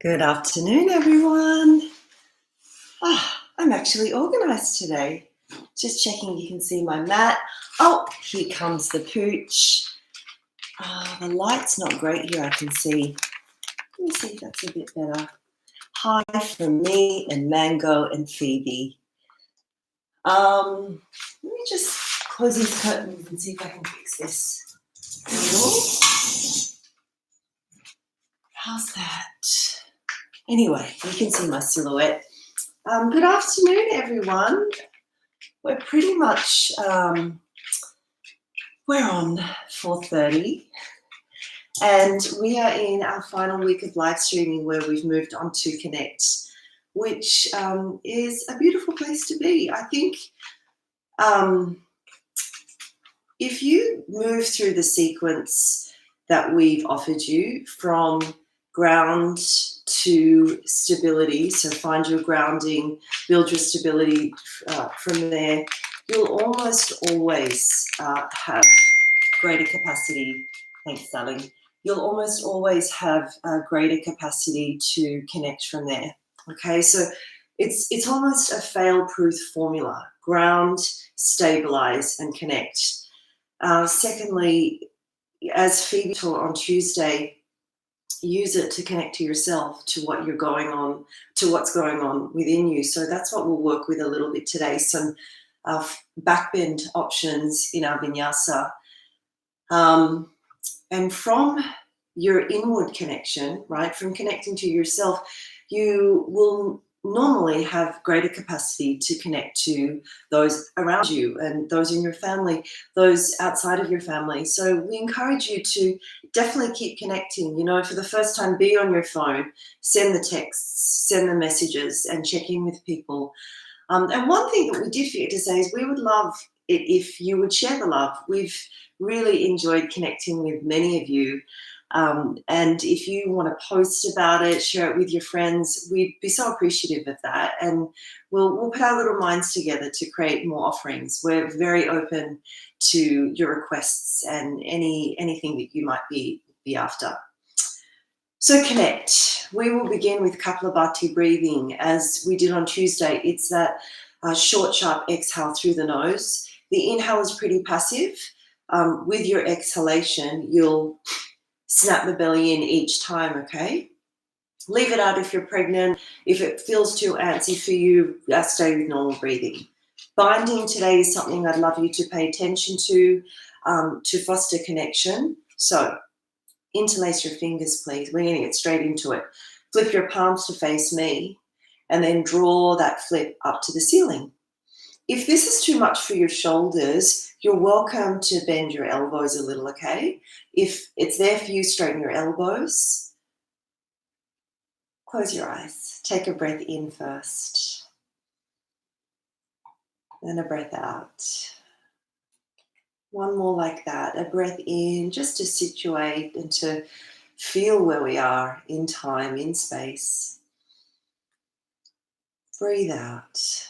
Good afternoon, everyone. I'm actually organised today. Just checking you can see my mat. Oh, here comes the pooch. The light's not great here, I can see. Let me see if that's a bit better. Hi from me and Mango and Phoebe. Let me just close these curtains and see if I can fix this. How's that? Anyway, you can see my silhouette. Good afternoon, everyone. We're pretty much, we're on 4:30 and we are in our final week of live streaming where we've moved on to Connect, which is a beautiful place to be. I think if you move through the sequence that we've offered you from ground to stability, so find your grounding, build your stability from there, you'll almost always have greater capacity. Thanks, darling. You'll almost always have a greater capacity to connect from there. Okay, so it's almost a fail-proof formula: ground, stabilize, and connect. Secondly, as Phoebe taught on Tuesday, use it to connect to yourself, to what you're going on, to what's going on within you. So that's what we'll work with a little bit today. Some backbend options in our vinyasa. And from your inward connection, right, from connecting to yourself, you will normally have greater capacity to connect to those around you and those in your family, those outside of your family. So we encourage you to definitely keep connecting. You know, for the first time, be on your phone, send the texts, send the messages, and check in with people. And one thing that we did forget to say is we would love it if you would share the love. We've really enjoyed connecting with many of you. And if you want to post about it, share it with your friends, we'd be so appreciative of that. And we'll put our little minds together to create more offerings. We're very open to your requests and anything that you might be after. So connect. We will begin with Kapalabhati breathing. As we did on Tuesday, it's that short, sharp exhale through the nose. The inhale is pretty passive. With your exhalation, you'll snap the belly in each time, okay? Leave it out if you're pregnant. If it feels too antsy for you, stay with normal breathing. Binding today is something I'd love you to pay attention to foster connection. So interlace your fingers, please. We're going to get straight into it. Flip your palms to face me and then draw that flip up to the ceiling. If this is too much for your shoulders, you're welcome to bend your elbows a little, okay? If it's there for you, straighten your elbows. Close your eyes. Take a breath in first. Then a breath out. One more like that. A breath in just to situate and to feel where we are in time, in space. Breathe out.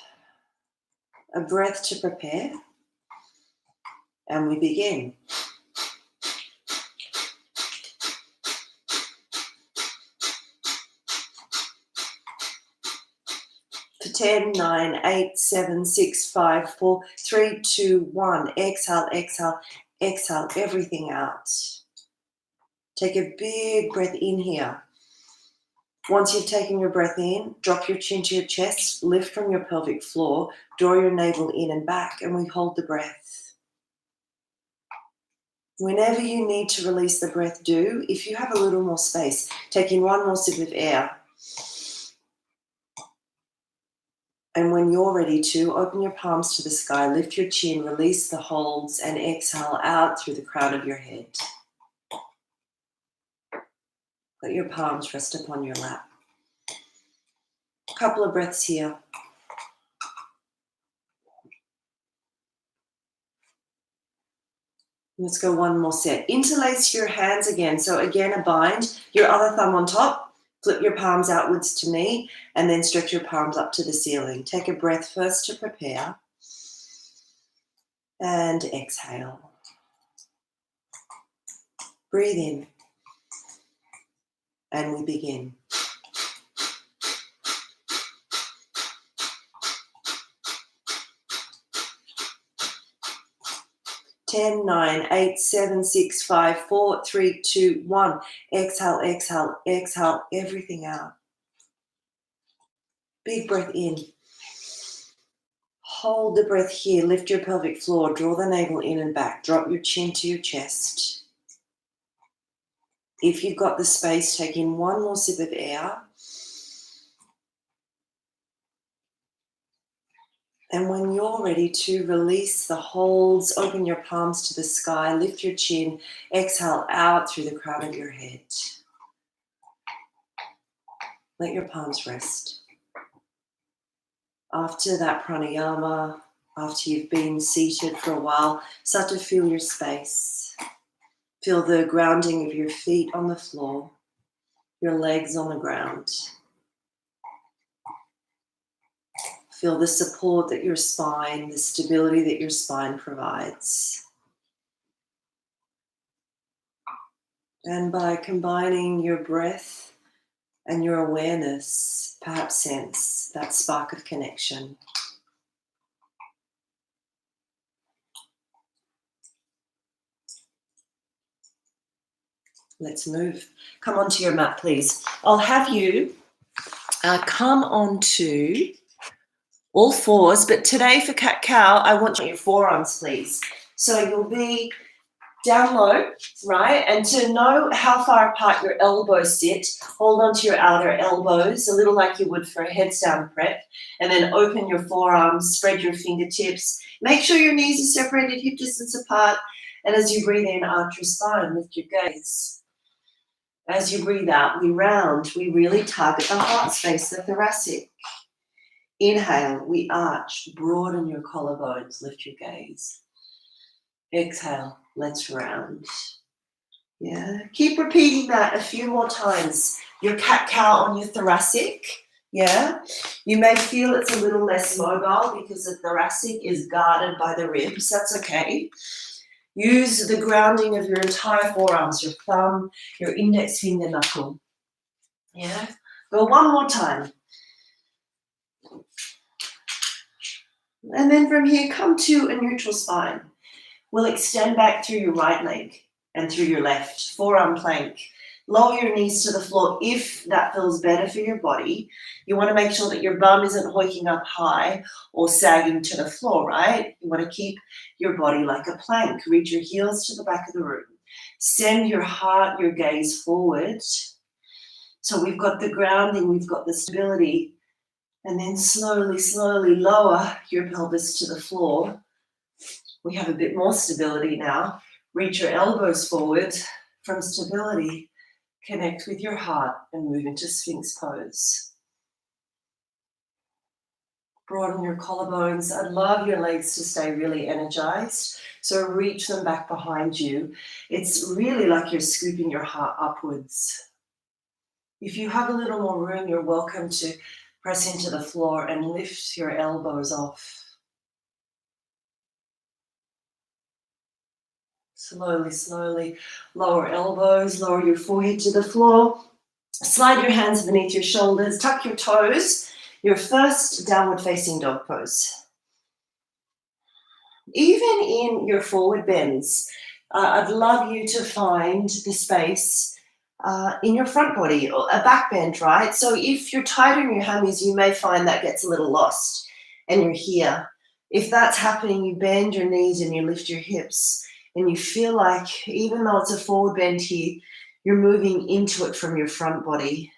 A breath to prepare. And we begin. For 10, 9, 8, 7, 6, 5, 4, 3, 2, 1. Exhale, exhale, exhale everything out. Take a big breath in here. Once you've taken your breath in, drop your chin to your chest, lift from your pelvic floor, draw your navel in and back, and we hold the breath. Whenever you need to release the breath, do. If you have a little more space, take in one more sip of air. And when you're ready to, open your palms to the sky, lift your chin, release the holds, and exhale out through the crown of your head. Let your palms rest upon your lap. A couple of breaths here. Let's go one more set. Interlace your hands again. So again, a bind, your other thumb on top, flip your palms outwards to me, and then stretch your palms up to the ceiling. Take a breath first to prepare. And exhale. Breathe in. And we begin. 10, 9, 8, 7, 6, 5, 4, 3, 2, 1. Exhale, exhale, exhale everything out. Big breath in. Hold the breath here. Lift your pelvic floor. Draw the navel in and back. Drop your chin to your chest. If you've got the space, take in one more sip of air. And when you're ready to release the holds, open your palms to the sky, lift your chin, exhale out through the crown of your head. Let your palms rest. After that pranayama, after you've been seated for a while, start to feel your space. Feel the grounding of your feet on the floor, your legs on the ground. Feel the support that your spine, the stability that your spine provides. And by combining your breath and your awareness, perhaps sense that spark of connection. Let's move. Come onto your mat, please. I'll have you come onto all fours, but today for cat-cow, I want your forearms, please. So you'll be down low, right? And to know how far apart your elbows sit, hold onto your outer elbows, a little like you would for a heads down prep, and then open your forearms, spread your fingertips. Make sure your knees are separated, hip distance apart, and as you breathe in, arch your spine, lift your gaze. As you breathe out, we round, we really target the heart space, the thoracic. Inhale, we arch, broaden your collarbones, lift your gaze. Exhale, let's round. Yeah, keep repeating that a few more times. Your cat-cow on your thoracic, yeah? You may feel it's a little less mobile because the thoracic is guarded by the ribs, that's okay. Use the grounding of your entire forearms, your thumb, your index finger knuckle. Yeah? Go one more time. And then from here, come to a neutral spine. We'll extend back through your right leg and through your left, forearm plank. Lower your knees to the floor if that feels better for your body. You want to make sure that your bum isn't hoiking up high or sagging to the floor, right? You want to keep your body like a plank. Reach your heels to the back of the room. Send your heart, your gaze forward. So we've got the grounding, we've got the stability. And then slowly, slowly lower your pelvis to the floor. We have a bit more stability now. Reach your elbows forward from stability. Connect with your heart and move into Sphinx pose. Broaden your collarbones. I'd love your legs to stay really energized. So reach them back behind you. It's really like you're scooping your heart upwards. If you have a little more room, you're welcome to press into the floor and lift your elbows off. Slowly, slowly lower elbows, lower your forehead to the floor. Slide your hands beneath your shoulders, tuck your toes. Your first downward facing dog pose. Even in your forward bends, I'd love you to find the space in your front body, or a back bend, right? So if you're tight on your hammies, you may find that gets a little lost and you're here. If that's happening, you bend your knees and you lift your hips and you feel like, even though it's a forward bend here, you're moving into it from your front body.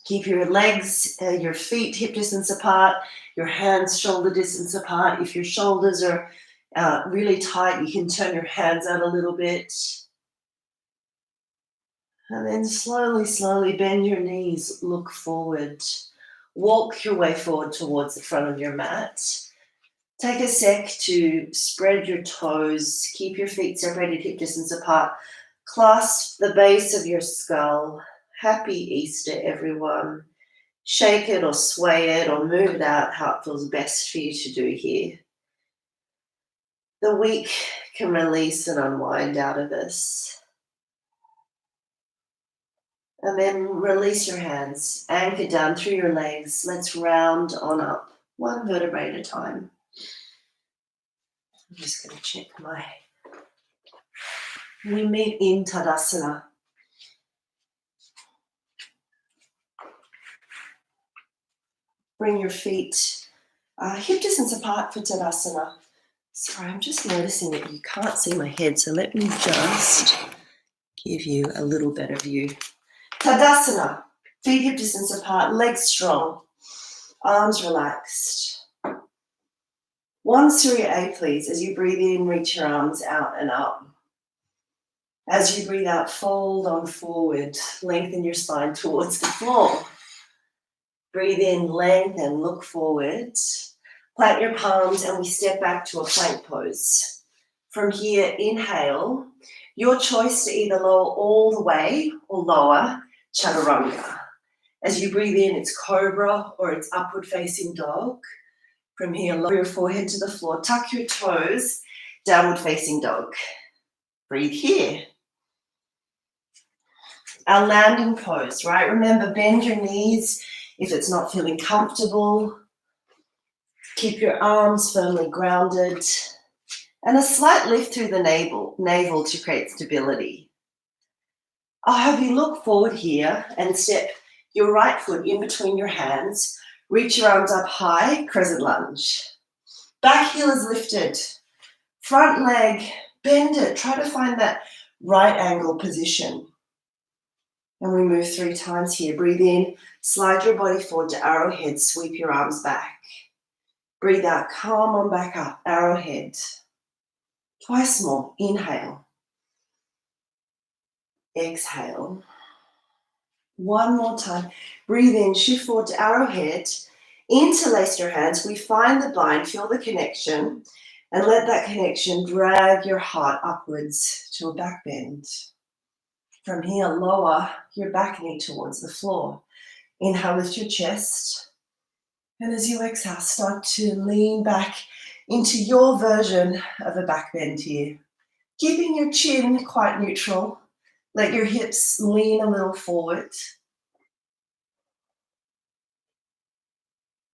Keep your legs, your feet hip distance apart, your hands shoulder distance apart. If your shoulders are really tight, you can turn your hands out a little bit. And then slowly, slowly bend your knees, look forward. Walk your way forward towards the front of your mat. Take a sec to spread your toes, keep your feet separated hip distance apart. Clasp the base of your skull. Happy Easter, everyone. Shake it or sway it or move it out how it feels best for you to do here. The week can release and unwind out of this. And then release your hands, anchor down through your legs. Let's round on up, one vertebrae at a time. I'm just going to check my... We meet in Tadasana. Bring your feet hip distance apart for Tadasana. Sorry, I'm just noticing that you can't see my head, so let me just give you a little better view. Tadasana, feet hip distance apart, legs strong, arms relaxed. One Surya A, please. As you breathe in, reach your arms out and up. As you breathe out, fold on forward, lengthen your spine towards the floor. Breathe in, lengthen, look forward. Plant your palms and we step back to a plank pose. From here, inhale. Your choice to either lower all the way or lower chaturanga. As you breathe in, it's cobra or it's upward facing dog. From here, lower your forehead to the floor. Tuck your toes, downward facing dog. Breathe here. Our landing pose, right? Remember, bend your knees if it's not feeling comfortable. Keep your arms firmly grounded. And a slight lift through the navel to create stability. I'll have you look forward here and step your right foot in between your hands. Reach your arms up high, crescent lunge. Back heel is lifted. Front leg, bend it. Try to find that right angle position. And we move 3 times here. Breathe in, slide your body forward to arrowhead, sweep your arms back. Breathe out, come on back up, arrowhead. Twice more, inhale. Exhale. One more time. Breathe in, shift forward to arrowhead. Interlace your hands. We find the bind, feel the connection, and let that connection drag your heart upwards to a back bend. From here, lower your back knee towards the floor. Inhale, lift your chest. And as you exhale, start to lean back into your version of a back bend here. Keeping your chin quite neutral. Let your hips lean a little forward.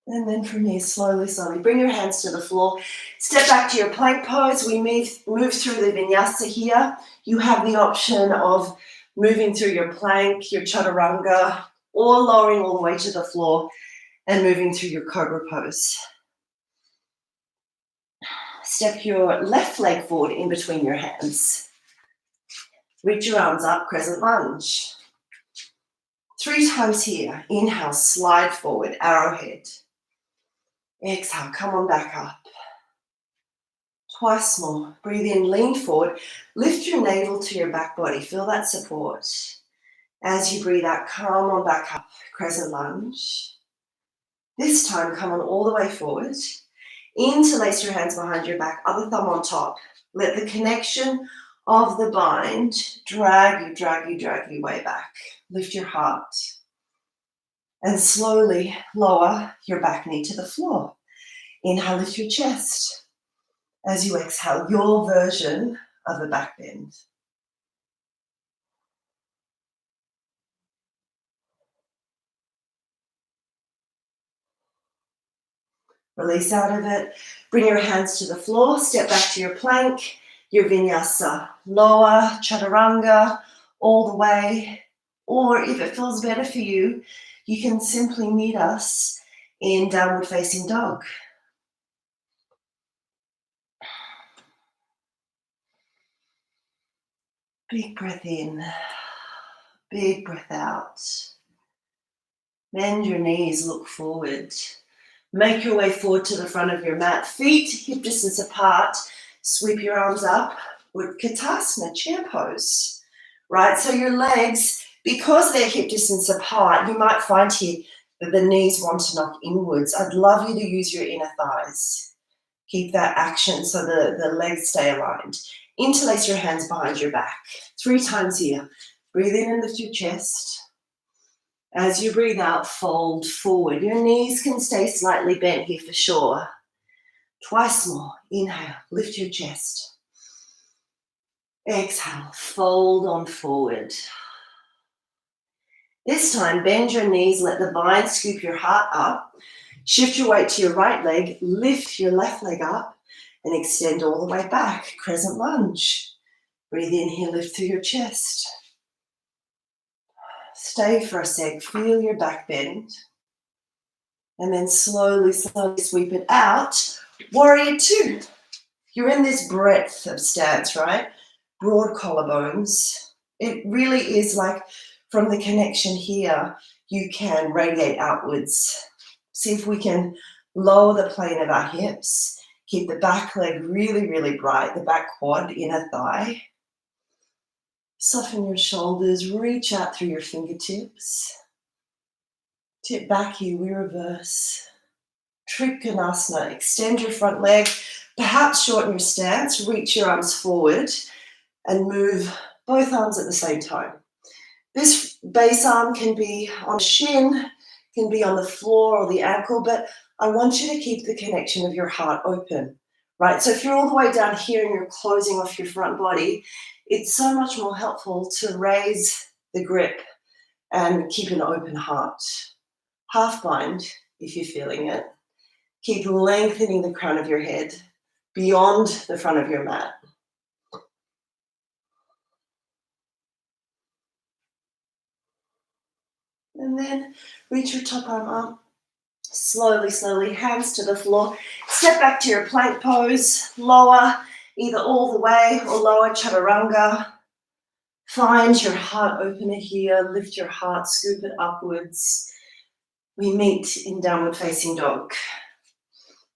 And then from here, slowly, slowly, bring your hands to the floor. Step back to your plank pose. We move through the vinyasa here. You have the option of moving through your plank, your chaturanga, or lowering all the way to the floor and moving through your cobra pose. Step your left leg forward in between your hands. Reach your arms up, crescent lunge. 3 times here. Inhale, slide forward, arrowhead. Exhale, come on back up. Twice more. Breathe in, lean forward. Lift your navel to your back body. Feel that support. As you breathe out, come on back up, crescent lunge. This time, come on all the way forward. Interlace your hands behind your back, other thumb on top. Let the connection of the bind drag you way back. Lift your heart. And slowly lower your back knee to the floor. Inhale, lift your chest. As you exhale, your version of a back bend. Release out of it. Bring your hands to the floor. Step back to your plank, your vinyasa. Lower, chaturanga, all the way. Or if it feels better for you, you can simply meet us in downward facing dog. Big breath in, big breath out. Bend your knees, look forward. Make your way forward to the front of your mat. Feet hip distance apart. Sweep your arms up. Utkatasana, chair pose. Right, so your legs, because they're hip distance apart, you might find here that the knees want to knock inwards. I'd love you to use your inner thighs. Keep that action so the legs stay aligned. Interlace your hands behind your back. 3 times here. Breathe in and lift your chest. As you breathe out, fold forward. Your knees can stay slightly bent here for sure. Twice more. Inhale, lift your chest. Exhale, fold on forward. This time, bend your knees, let the bind scoop your heart up. Shift your weight to your right leg, lift your left leg up, and extend all the way back, crescent lunge. Breathe in here, lift through your chest. Stay for a sec, feel your back bend. And then slowly, slowly sweep it out. Warrior two. You're in this breadth of stance, right? Broad collarbones. It really is like from the connection here, you can radiate outwards. See if we can lower the plane of our hips. Keep the back leg really, really bright, the back quad, inner thigh. Soften your shoulders, reach out through your fingertips. Tip back here, we reverse. Trikonasana, extend your front leg, perhaps shorten your stance, reach your arms forward and move both arms at the same time. This base arm can be on shin, can be on the floor or the ankle, but I want you to keep the connection of your heart open, right? So if you're all the way down here and you're closing off your front body, it's so much more helpful to raise the grip and keep an open heart. Half bind, if you're feeling it. Keep lengthening the crown of your head beyond the front of your mat. And then reach your top arm up. Slowly, slowly, hands to the floor. Step back to your plank pose. Lower, either all the way or lower chaturanga. Find your heart opener here. Lift your heart, scoop it upwards. We meet in downward facing dog.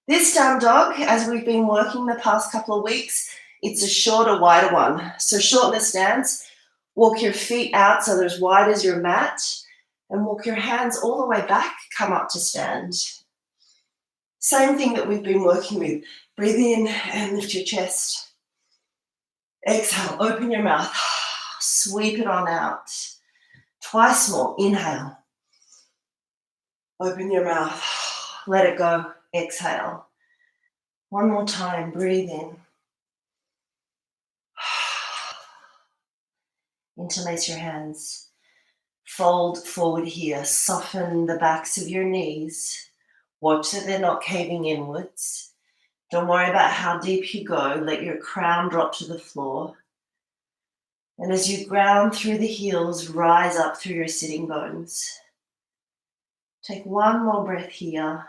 This down dog, as we've been working the past couple of weeks, it's a shorter, wider one. So shorten the stance. Walk your feet out so they're as wide as your mat. And walk your hands all the way back, come up to stand. Same thing that we've been working with. Breathe in and lift your chest. Exhale, open your mouth. Sweep it on out. Twice more, inhale. Open your mouth, let it go, exhale. One more time, breathe in. Interlace your hands. Fold forward here, soften the backs of your knees. Watch that they're not caving inwards. Don't worry about how deep you go. Let your crown drop to the floor. And as you ground through the heels, rise up through your sitting bones. Take one more breath here.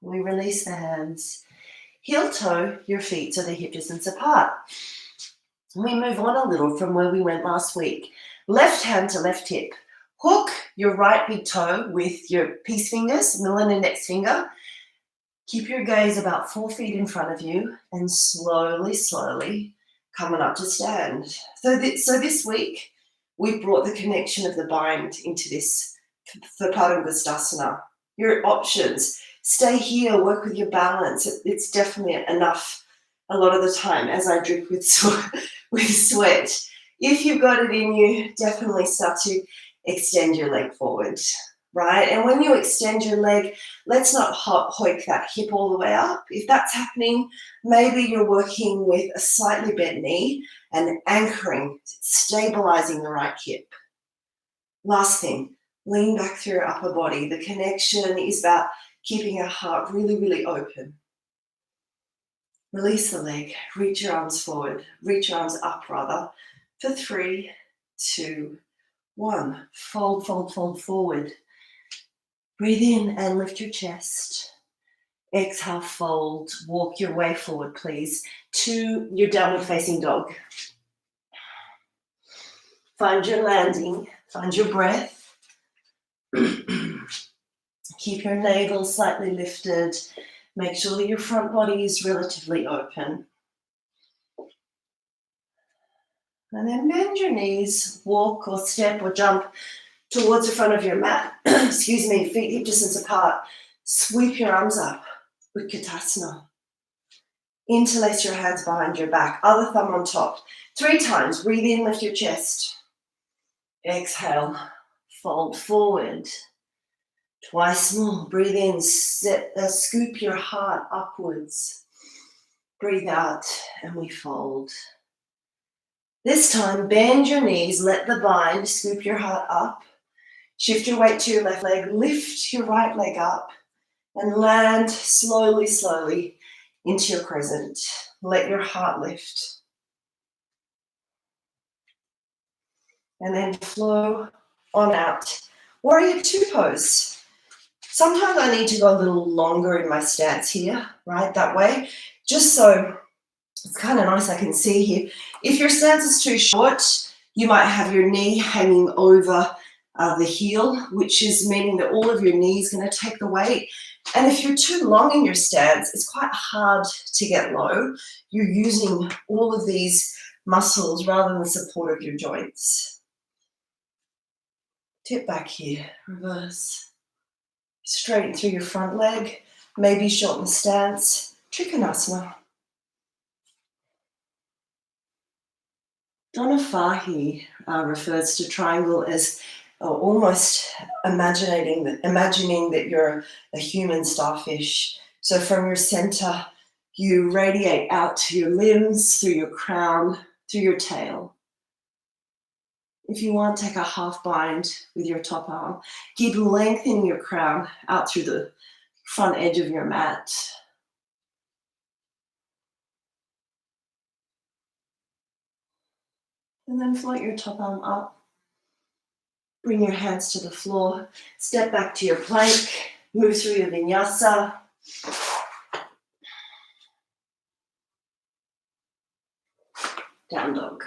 We release the hands. Heel toe your feet so they're hip distance apart. We move on a little from where we went last week. Left hand to left hip. Hook your right big toe with your peace fingers, middle and index finger. Keep your gaze about 4 feet in front of you and slowly, slowly coming up to stand. So this week, we brought the connection of the bind into this for Padangustasana. Your options, stay here, work with your balance. It's definitely enough a lot of the time as I drip with sweat. If you've got it in you, definitely start to extend your leg forward, right? And when you extend your leg, let's not hoik that hip all the way up. If that's happening, maybe you're working with a slightly bent knee and anchoring, stabilizing the right hip. Last thing, lean back through your upper body. The connection is about keeping your heart really, really open. Release the leg, reach your arms forward, reach your arms up rather, for 3, 2, 1. Fold, fold, fold forward. Breathe in and lift your chest. Exhale, fold. Walk your way forward, please, to your downward facing dog. Find your landing, find your breath. Keep your navel slightly lifted. Make sure that your front body is relatively open. And then bend your knees, walk or step or jump towards the front of your mat. Excuse me, feet hip distance apart. Sweep your arms up, Utkatasana. Interlace your hands behind your back, other thumb on top. 3 times, breathe in, lift your chest. Exhale, fold forward. Twice more, breathe in, scoop your heart upwards. Breathe out, and we fold. This time, bend your knees, let the bind, scoop your heart up. Shift your weight to your left leg, lift your right leg up, and land slowly, slowly into your crescent. Let your heart lift. And then flow on out. Warrior two pose. Sometimes I need to go a little longer in my stance here, right, that way, just so it's kind of nice I can see here. If your stance is too short, you might have your knee hanging over the heel, which is meaning that all of your knee is going to take the weight. And if you're too long in your stance, it's quite hard to get low. You're using all of these muscles rather than the support of your joints. Tip back here, reverse. Straighten through your front leg, maybe shorten the stance. Trikonasana. Donna Fahy refers to triangle as almost imagining that you're a human starfish. So from your center, you radiate out to your limbs, through your crown, through your tail. If you want, take a half bind with your top arm. Keep lengthening your crown out through the front edge of your mat. And then float your top arm up. Bring your hands to the floor. Step back to your plank. Move through your vinyasa. Down dog.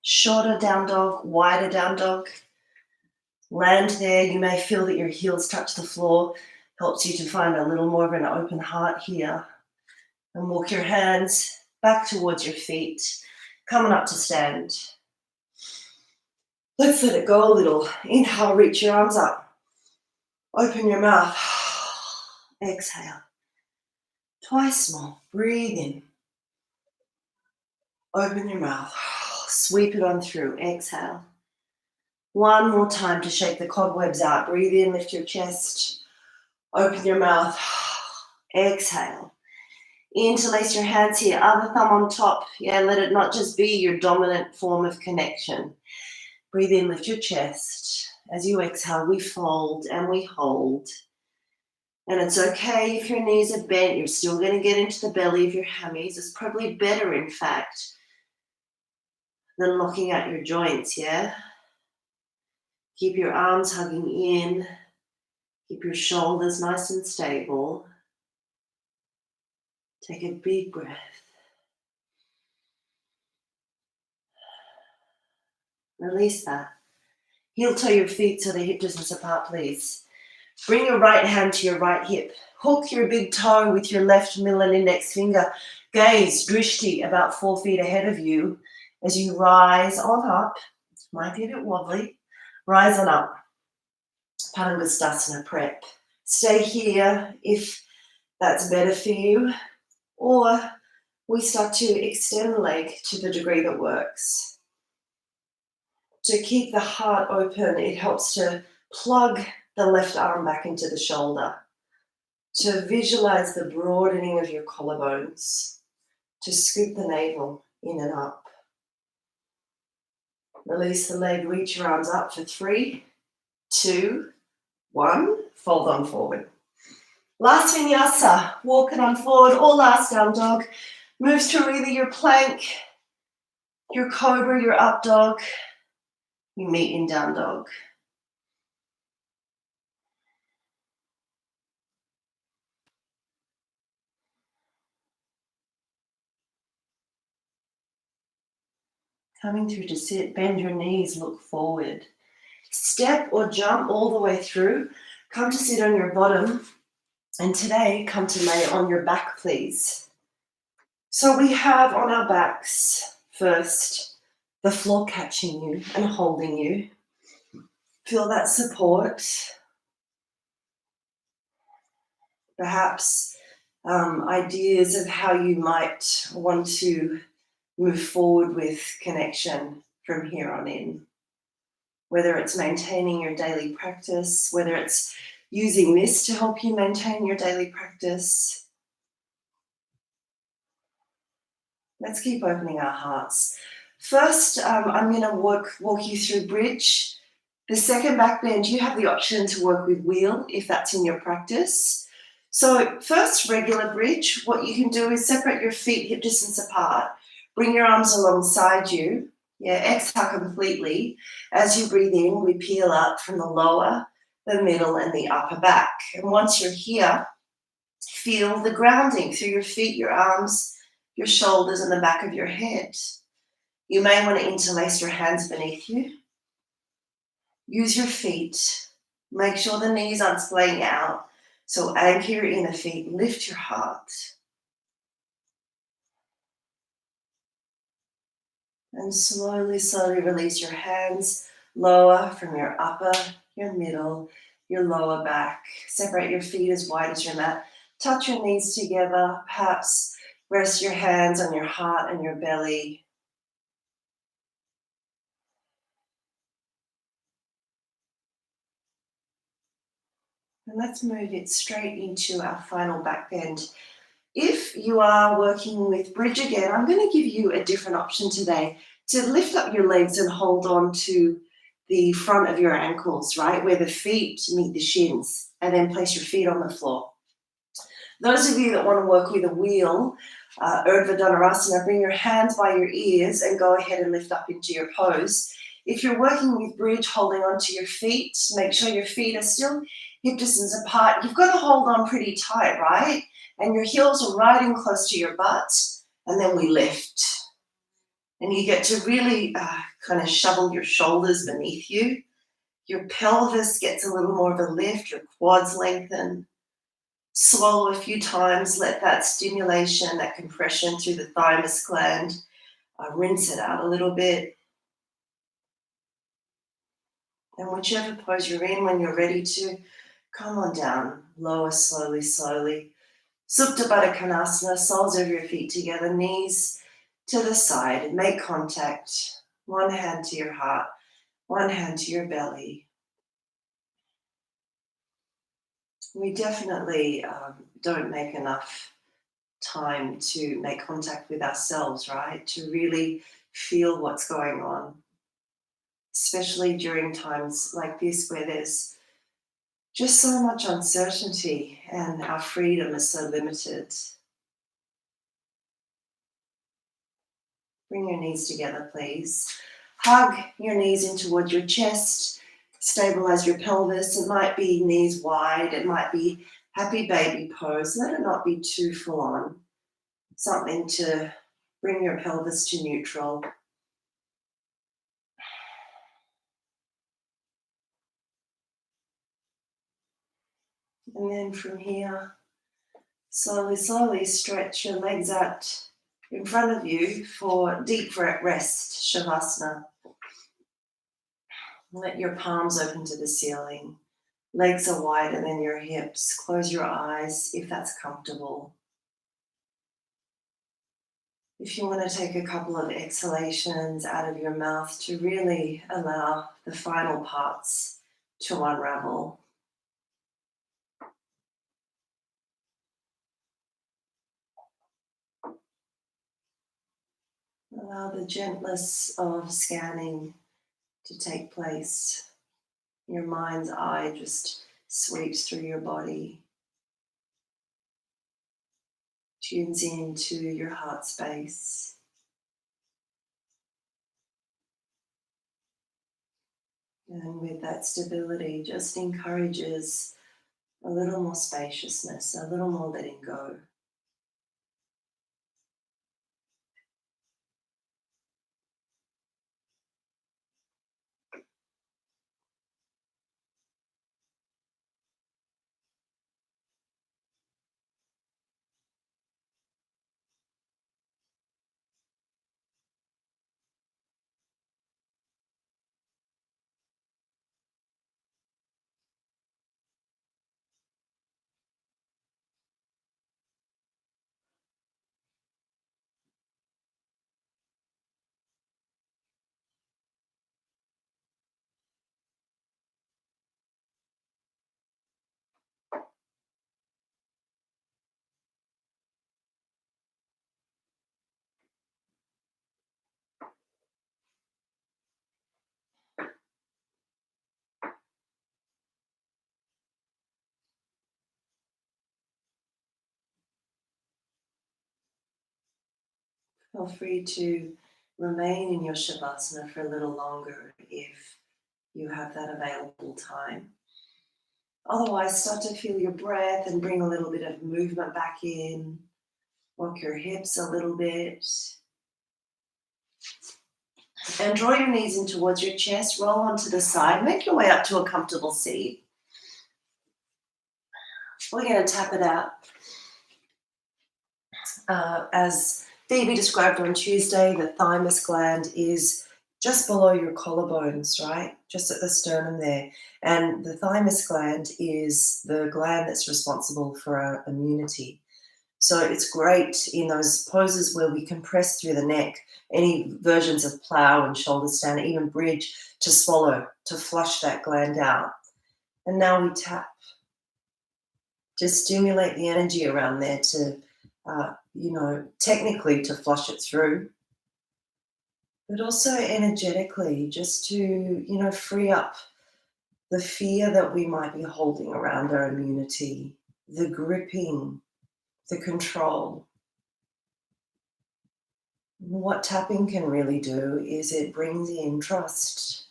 Shorter down dog, wider down dog. Land there. You may feel that your heels touch the floor. Helps you to find a little more of an open heart here. And walk your hands back towards your feet, coming up to stand. Let's let it go a little. Inhale, reach your arms up. Open your mouth. Exhale. Twice more. Breathe in. Open your mouth. Sweep it on through. Exhale. One more time to shake the cobwebs out. Breathe in, lift your chest. Open your mouth. Exhale. Interlace your hands here. Other thumb on top. Yeah, let it not just be your dominant form of connection. Breathe in, lift your chest. As you exhale, we fold and we hold. And it's okay if your knees are bent. You're still going to get into the belly of your hammies. It's probably better, in fact, than locking out your joints, yeah? Keep your arms hugging in. Keep your shoulders nice and stable. Take a big breath. Release that. Heel toe your feet so the hip distance apart, please. Bring your right hand to your right hip. Hook your big toe with your left middle and index finger. Gaze, drishti, about 4 feet ahead of you as you rise on up. Might be a bit wobbly. Rise on up. Padangusthasana prep. Stay here if that's better for you. Or we start to extend the leg to the degree that works. To keep the heart open, it helps to plug the left arm back into the shoulder. To visualize the broadening of your collarbones. To scoop the navel in and up. Release the leg, reach your arms up for 3, 2, 1. Fold on forward. Last vinyasa, walk it on forward, or last down dog. Moves through either your plank, your cobra, your up dog. You meet in down dog. Coming through to sit, bend your knees, look forward. Step or jump all the way through. Come to sit on your bottom. And today, come to lay on your back, please. So we have on our backs, first, the floor catching you and holding you. Feel that support. Perhaps ideas of how you might want to move forward with connection from here on in. Whether it's maintaining your daily practice, whether it's using this to help you maintain your daily practice. Let's keep opening our hearts. First, I'm going to walk you through bridge. The second back bend, you have the option to work with wheel if that's in your practice. So first, regular bridge, what you can do is separate your feet hip distance apart. Bring your arms alongside you. Yeah, exhale completely. As you breathe in, we peel up from the lower, the middle, and the upper back. And once you're here, feel the grounding through your feet, your arms, your shoulders, and the back of your head. You may want to interlace your hands beneath you. Use your feet. Make sure the knees aren't splaying out. So anchor your inner feet, lift your heart. And slowly, slowly release your hands. Lower from your upper, your middle, your lower back. Separate your feet as wide as your mat. Touch your knees together. Perhaps rest your hands on your heart and your belly. And let's move it straight into our final back bend. If you are working with bridge again, I'm going to give you a different option today to lift up your legs and hold on to the front of your ankles, right, where the feet meet the shins, and then place your feet on the floor. Those of you that want to work with a wheel, Urdhva Dhanurasana, bring your hands by your ears and go ahead and lift up into your pose. If you're working with bridge, holding onto your feet, make sure your feet are still hip distance apart. You've got to hold on pretty tight, right? And your heels are right in close to your butt, and then we lift. And you get to really kind of shovel your shoulders beneath you. Your pelvis gets a little more of a lift, your quads lengthen. Swallow a few times, let that stimulation, that compression through the thymus gland, rinse it out a little bit. And whichever pose you're in, when you're ready to, come on down, lower slowly, slowly. Supta Baddha Konasana, soles of your feet together, knees to the side, make contact. One hand to your heart, one hand to your belly. We definitely don't make enough time to make contact with ourselves, right? To really feel what's going on, especially during times like this where there's just so much uncertainty and our freedom is so limited. Bring your knees together, please. Hug your knees in towards your chest. Stabilize your pelvis. It might be knees wide. It might be happy baby pose. Let it not be too full on. Something to bring your pelvis to neutral. And then from here, slowly, slowly stretch your legs out in front of you for deep rest, Shavasana. Let your palms open to the ceiling. Legs are wider than your hips. Close your eyes if that's comfortable. If you want to take a couple of exhalations out of your mouth to really allow the final parts to unravel. Allow the gentlest of scanning to take place. Your mind's eye just sweeps through your body, tunes into your heart space. And with that stability, just encourages a little more spaciousness, a little more letting go. Feel free to remain in your Shavasana for a little longer if you have that available time. Otherwise, start to feel your breath and bring a little bit of movement back in. Walk your hips a little bit. And draw your knees in towards your chest. Roll onto the side. Make your way up to a comfortable seat. We're going to tap it out. As Phoebe described on Tuesday, the thymus gland is just below your collarbones, right? Just at the sternum there. And the thymus gland is the gland that's responsible for our immunity. So it's great in those poses where we compress through the neck, any versions of plow and shoulder stand, even bridge, to swallow, to flush that gland out. And now we tap to stimulate the energy around there to, technically to flush it through, but also energetically just to, free up the fear that we might be holding around our immunity, the gripping, the control. What tapping can really do is it brings in trust.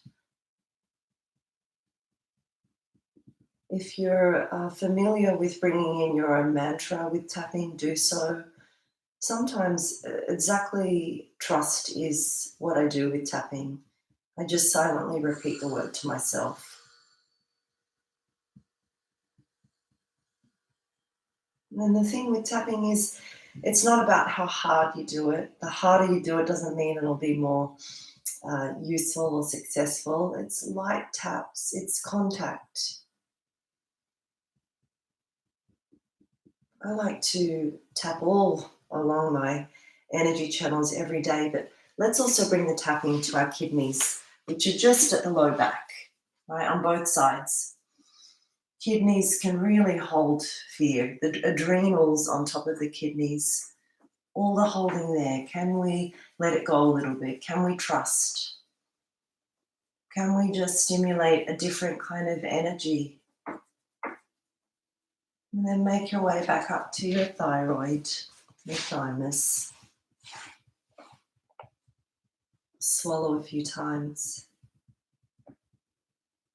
If you're familiar with bringing in your own mantra with tapping, do so. Sometimes exactly trust is what I do with tapping. I just silently repeat the word to myself. And the thing with tapping is it's not about how hard you do it. The harder you do it doesn't mean it'll be more useful or successful. It's light taps, it's contact. I like to tap all along my energy channels every day, but let's also bring the tapping to our kidneys, which are just at the low back, right, on both sides. Kidneys can really hold fear. The adrenals on top of the kidneys, all the holding there. Can we let it go a little bit? Can we trust? Can we just stimulate a different kind of energy? And then make your way back up to your thyroid, your thymus. Swallow a few times.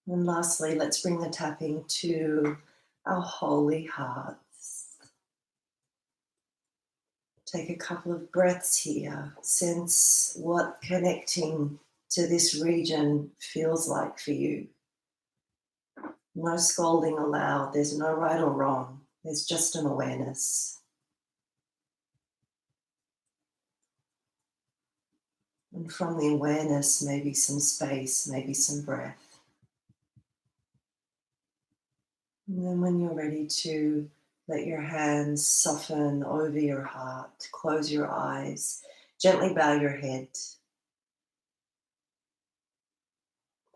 And lastly, let's bring the tapping to our holy hearts. Take a couple of breaths here. Sense what connecting to this region feels like for you. No scolding allowed. There's no right or wrong. There's just an awareness. And from the awareness, maybe some space, maybe some breath. And then when you're ready to let your hands soften over your heart, close your eyes, gently bow your head.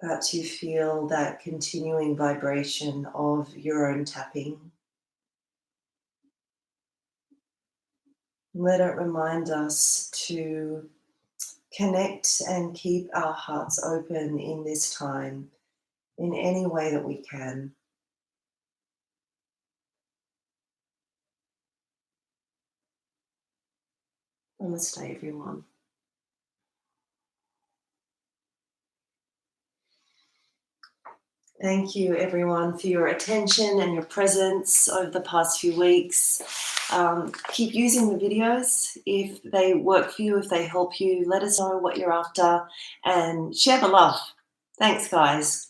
Perhaps you feel that continuing vibration of your own tapping. Let it remind us to connect and keep our hearts open in this time in any way that we can. Namaste, everyone. Thank you, everyone, for your attention and your presence over the past few weeks. Keep using the videos. If they work for you, if they help you, let us know what you're after and share the love. Thanks, guys.